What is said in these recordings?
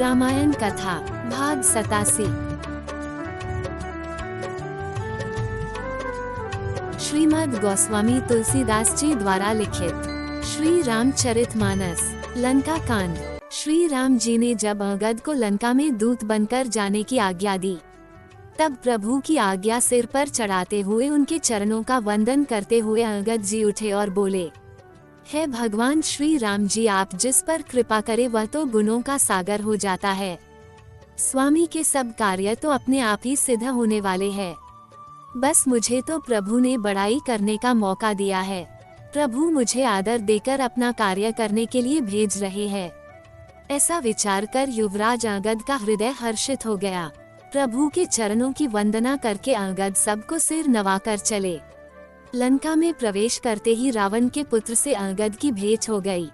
रामायण कथा भाग 87। श्रीमद् गोस्वामी तुलसीदास जी द्वारा लिखित श्री रामचरितमानस लंका कांड। श्री राम जी ने जब अंगद को लंका में दूत बनकर जाने की आज्ञा दी, तब प्रभु की आज्ञा सिर पर चढ़ाते हुए उनके चरणों का वंदन करते हुए अंगद जी उठे और बोले, हे भगवान श्री राम जी, आप जिस पर कृपा करे वह तो गुणों का सागर हो जाता है। स्वामी के सब कार्य तो अपने आप ही सिद्ध होने वाले हैं। बस मुझे तो प्रभु ने बड़ाई करने का मौका दिया है। प्रभु मुझे आदर देकर अपना कार्य करने के लिए भेज रहे हैं। ऐसा विचार कर युवराज अंगद का हृदय हर्षित हो गया। प्रभु के चरणों की वंदना करके अंगद सबको सिर नवाकर चले। लंका में प्रवेश करते ही रावण के पुत्र से अंगद की भेंट हो गई,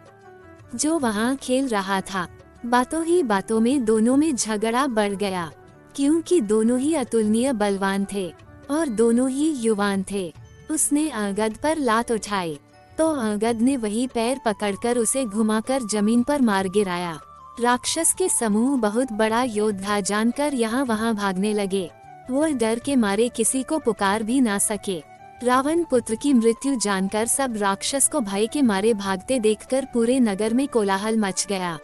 जो वहां खेल रहा था। बातों ही बातों में दोनों में झगड़ा बढ़ गया, क्योंकि दोनों ही अतुलनीय बलवान थे और दोनों ही युवान थे। उसने अंगद पर लात उठाई तो अंगद ने वही पैर पकड़कर उसे घुमाकर जमीन पर मार गिराया। राक्षस के समूह बहुत बड़ा योद्धा जानकर यहाँ वहाँ भागने लगे। वो डर के मारे किसी को पुकार भी ना सके। रावण पुत्र की मृत्यु जानकर सब राक्षस को भय के मारे भागते देखकर पूरे नगर में कोलाहल मच गया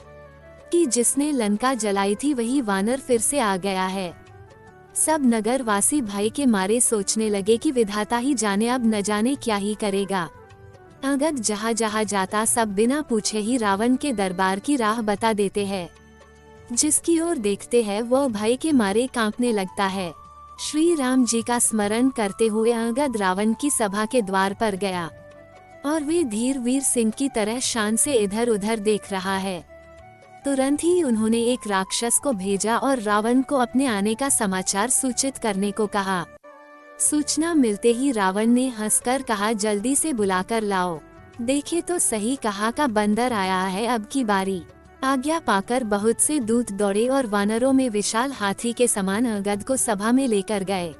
कि जिसने लंका जलाई थी वही वानर फिर से आ गया है। सब नगर वासी भय के मारे सोचने लगे कि विधाता ही जाने अब न जाने क्या ही करेगा। अंगद जहाँ जहाँ जाता सब बिना पूछे ही रावण के दरबार की राह बता देते हैं। जिसकी ओर देखते हैं वो भय के मारे कांपने लगता है। श्री राम जी का स्मरण करते हुए अंगद रावण की सभा के द्वार पर गया और वे धीर वीर सिंह की तरह शान से इधर उधर देख रहा है। तुरंत ही उन्होंने एक राक्षस को भेजा और रावण को अपने आने का समाचार सूचित करने को कहा। सूचना मिलते ही रावण ने हंसकर कहा, जल्दी से बुलाकर लाओ, देखे तो सही कहाँ का बंदर आया है अब की बारी। आज्ञा पाकर बहुत से दूत दौड़े और वानरों में विशाल हाथी के समान अंगद को सभा में लेकर गए।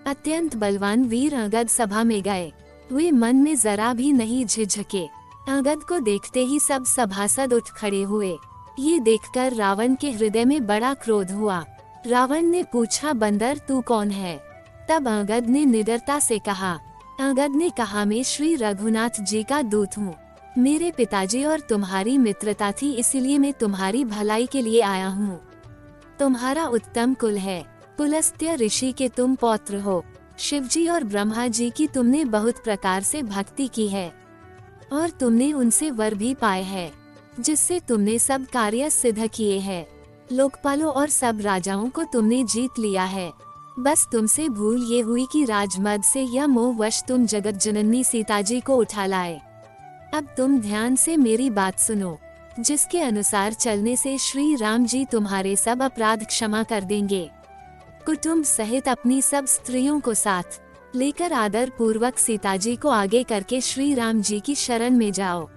अत्यंत बलवान वीर अंगद सभा में गए। वे मन में जरा भी नहीं झिझके। अंगद को देखते ही सब सभासद उठ खड़े हुए। ये देखकर रावण के हृदय में बड़ा क्रोध हुआ। रावण ने पूछा, बंदर तू कौन है? तब अंगद ने निडरता से कहा। अंगद ने कहा, मैं श्री रघुनाथ जी का दूत हूँ। मेरे पिताजी और तुम्हारी मित्रता थी, इसलिए मैं तुम्हारी भलाई के लिए आया हूँ। तुम्हारा उत्तम कुल है, पुलस्त्य ऋषि के तुम पौत्र हो। शिवजी और ब्रह्मा जी की तुमने बहुत प्रकार से भक्ति की है और तुमने उनसे वर भी पाए हैं, जिससे तुमने सब कार्य सिद्ध किए हैं। लोकपालों और सब राजाओं को तुमने जीत लिया है। बस तुमसे भूल ये हुई कि राजमद से या मोहवश तुम जगत जननी सीता जी को उठा लाए। अब तुम ध्यान से मेरी बात सुनो, जिसके अनुसार चलने से श्री राम जी तुम्हारे सब अपराध क्षमा कर देंगे। कुटुंब सहित अपनी सब स्त्रियों को साथ लेकर आदर पूर्वक सीता जी को आगे करके श्री राम जी की शरण में जाओ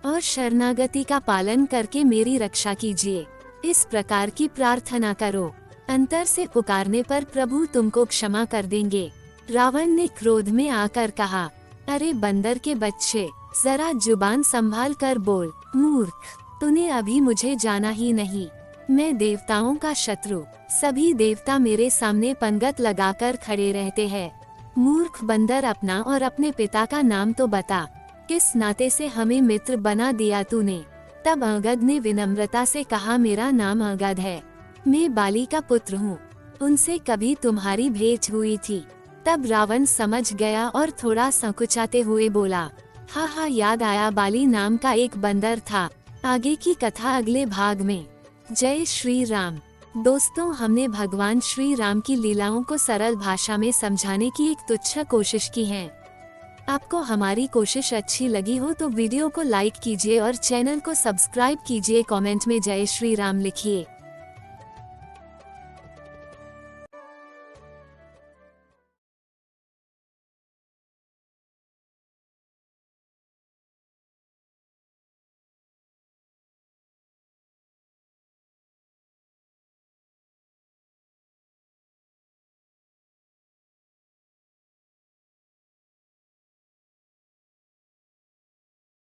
और शरणागति का पालन करके मेरी रक्षा कीजिए। इस प्रकार की प्रार्थना करो। अंतर से पुकारने पर प्रभु तुमको क्षमा कर देंगे। रावण ने क्रोध में आकर कहा, अरे बंदर के बच्चे, जरा जुबान संभाल कर बोल। मूर्ख, तूने अभी मुझे जाना ही नहीं। मैं देवताओं का शत्रु। सभी देवता मेरे सामने पंगत लगाकर खड़े रहते हैं। मूर्ख बंदर, अपना और अपने पिता का नाम तो बता। किस नाते से हमें मित्र बना दिया तूने? तब अंगद ने विनम्रता से कहा, मेरा नाम अंगद है, मैं बाली का पुत्र हूँ। उनसे कभी तुम्हारी भेंट हुई थी? तब रावण समझ गया और थोड़ा संकुचाते हुए बोला, हाँ, याद आया, बाली नाम का एक बंदर था। आगे की कथा अगले भाग में। जय श्री राम। दोस्तों, हमने भगवान श्री राम की लीलाओं को सरल भाषा में समझाने की एक तुच्छ कोशिश की है। आपको हमारी कोशिश अच्छी लगी हो तो वीडियो को लाइक कीजिए और चैनल को सब्सक्राइब कीजिए। कमेंट में जय श्री राम लिखिए।